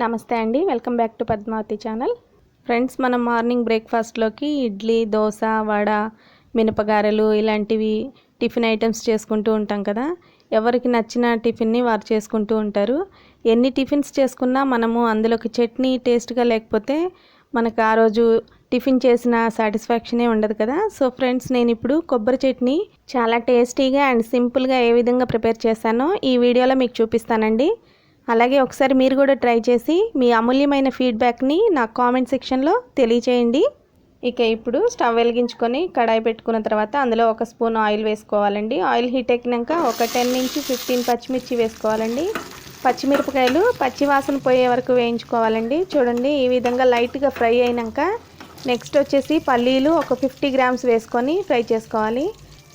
నమస్తే అండి, welcome back to Padmavathi channel. Friends, మనం మార్నింగ్ బ్రేక్ఫాస్ట్లోకి ఇడ్లీ, దోశ, వడ, మినపగారెలు ఇలాంటివి టిఫిన్ ఐటమ్స్ చేసుకుంటూ ఉంటాం కదా. ఎవరికి నచ్చిన టిఫిన్ని వారు చేసుకుంటూ ఉంటారు. ఎన్ని టిఫిన్స్ చేసుకున్నా మనము అందులోకి చట్నీ టేస్ట్గా లేకపోతే మనకు ఆ రోజు టిఫిన్ చేసిన సాటిస్ఫాక్షనే ఉండదు కదా. సో ఫ్రెండ్స్, నేను ఇప్పుడు కొబ్బరి చట్నీ చాలా టేస్టీగా అండ్ సింపుల్గా ఏ విధంగా ప్రిపేర్ చేశానో ఈ వీడియోలో మీకు చూపిస్తానండి. అలాగే ఒకసారి మీరు కూడా ట్రై చేసి మీ అమూల్యమైన ఫీడ్బ్యాక్ని నాకు కామెంట్ సెక్షన్లో తెలియచేయండి. ఇక ఇప్పుడు స్టవ్ వెలిగించుకొని కడాయి పెట్టుకున్న తర్వాత అందులో 1 స్పూన్ ఆయిల్ వేసుకోవాలండి. ఆయిల్ హీట్ ఎక్కినాక ఒక 10 నుంచి 15 పచ్చిమిర్చి వేసుకోవాలండి. పచ్చిమిరపకాయలు పచ్చి వాసన పోయే వరకు వేయించుకోవాలండి. చూడండి, ఈ విధంగా లైట్గా ఫ్రై అయినాక నెక్స్ట్ వచ్చేసి పల్లీలు ఒక 50 గ్రామ్స్ వేసుకొని ఫ్రై చేసుకోవాలి.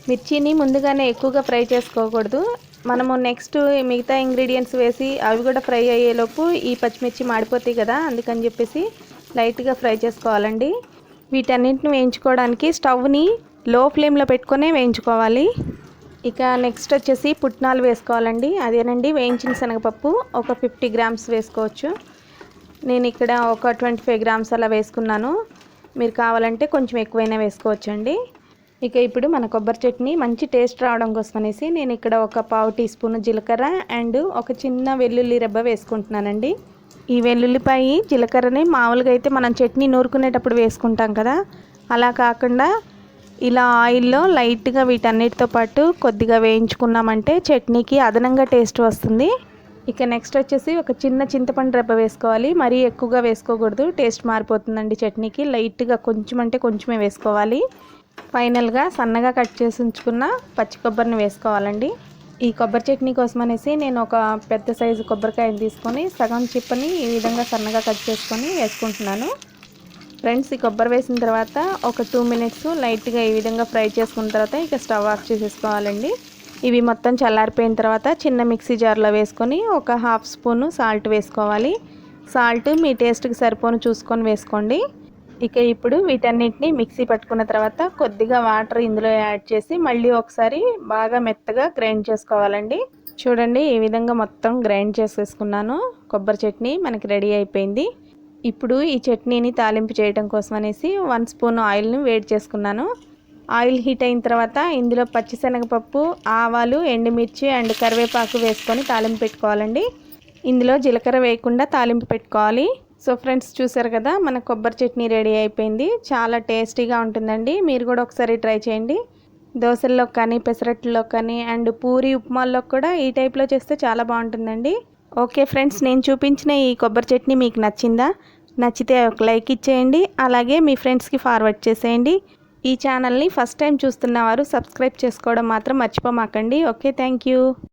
మిర్చిని ముందుగానే ఎక్కువగా ఫ్రై చేసుకోకూడదు. మనము నెక్స్ట్ మిగతా ఇంగ్రీడియంట్స్ వేసి అవి కూడా ఫ్రై అయ్యేలోపు ఈ పచ్చిమిర్చి మాడిపోతాయి కదా, అందుకని చెప్పేసి లైట్గా ఫ్రై చేసుకోవాలండి. వీటన్నింటిని వేయించుకోవడానికి స్టవ్ని లో ఫ్లేమ్లో పెట్టుకొని వేయించుకోవాలి. ఇక నెక్స్ట్ వచ్చేసి పుట్నాలు వేసుకోవాలండి. అదేనండి, వేయించిన శనగపప్పు ఒక 50 గ్రామ్స్ వేసుకోవచ్చు. నేను ఇక్కడ ఒక 25 గ్రామ్స్ అలా వేసుకున్నాను. మీరు కావాలంటే కొంచెం ఎక్కువైనా వేసుకోవచ్చండి. ఇక ఇప్పుడు మన కొబ్బరి చట్నీ మంచి టేస్ట్ రావడం కోసం అనేసి నేను ఇక్కడ ఒక 1/2 టీ స్పూన్ జీలకర్ర అండ్ ఒక చిన్న వెల్లుల్లి రెబ్బ వేసుకుంటున్నానండి. ఈ వెల్లుల్లిపాయ జీలకర్రని మామూలుగా అయితే మనం చట్నీ నూరుకునేటప్పుడు వేసుకుంటాం కదా, అలా కాకుండా ఇలా ఆయిల్లో లైట్గా వీటన్నిటితో పాటు కొద్దిగా వేయించుకున్నామంటే చట్నీకి అదనంగా టేస్ట్ వస్తుంది. ఇక నెక్స్ట్ వచ్చేసి ఒక చిన్న చింతపండు రెబ్బ వేసుకోవాలి. మరీ ఎక్కువగా వేసుకోకూడదు, టేస్ట్ మారిపోతుందండి చట్నీకి. లైట్గా కొంచెం అంటే కొంచెమే వేసుకోవాలి. ఫైనల్గా సన్నగా కట్ చేసి ఉంచుకున్న పచ్చి కొబ్బరిని వేసుకోవాలండి. ఈ కొబ్బరి చట్నీ కోసం అనేసి నేను ఒక పెద్ద సైజు కొబ్బరికాయని తీసుకొని సగం చిప్పని ఈ విధంగా సన్నగా కట్ చేసుకొని వేసుకుంటున్నాను. ఫ్రెండ్స్, ఈ కొబ్బరి వేసిన తర్వాత ఒక 2 మినిట్స్ లైట్గా ఈ విధంగా ఫ్రై చేసుకున్న తర్వాత ఇక స్టవ్ ఆఫ్ చేసేసుకోవాలండి. ఇవి మొత్తం చల్లారిపోయిన తర్వాత చిన్న మిక్సీ జార్లో వేసుకొని ఒక 1/2 స్పూను సాల్ట్ వేసుకోవాలి. సాల్ట్ మీ టేస్ట్కి సరిపోను చూసుకొని వేసుకోండి. ఇక ఇప్పుడు వీటన్నిటిని మిక్సీ పట్టుకున్న తర్వాత కొద్దిగా వాటర్ ఇందులో యాడ్ చేసి మళ్ళీ ఒకసారి బాగా మెత్తగా గ్రైండ్ చేసుకోవాలండి. చూడండి, ఈ విధంగా మొత్తం గ్రైండ్ చేసేసుకున్నాను. కొబ్బరి చట్నీ మనకి రెడీ అయిపోయింది. ఇప్పుడు ఈ చట్నీని తాలింపు చేయడం కోసం అనేసి 1 స్పూన్ ఆయిల్ని వేడి చేసుకున్నాను. ఆయిల్ హీట్ అయిన తర్వాత ఇందులో పచ్చిశనగపప్పు, ఆవాలు, ఎండుమిర్చి అండ్ కరివేపాకు వేసుకొని తాలింపు పెట్టుకోవాలండి. ఇందులో జీలకర్ర వేయకుండా తాలింపు పెట్టుకోవాలి. సో ఫ్రెండ్స్, చూసారు కదా, మన కొబ్బరి చట్నీ రెడీ అయిపోయింది. చాలా టేస్టీగా ఉంటుందండి. మీరు కూడా ఒకసారి ట్రై చేయండి. దోశల్లో కానీ, పెసరట్లో కానీ అండ్ పూరి ఉప్మాల్లో కూడా ఈ టైప్లో చేస్తే చాలా బాగుంటుందండి. ఓకే ఫ్రెండ్స్, నేను చూపించిన ఈ కొబ్బరి చట్నీ మీకు నచ్చిందా? నచ్చితే ఒక లైక్ ఇచ్చేయండి. అలాగే మీ ఫ్రెండ్స్కి ఫార్వర్డ్ చేసేయండి. ఈ ఛానల్ని ఫస్ట్ టైం చూస్తున్న వారు సబ్స్క్రైబ్ చేసుకోవడం మాత్రం మర్చిపోమాకండి. Okay, thank you.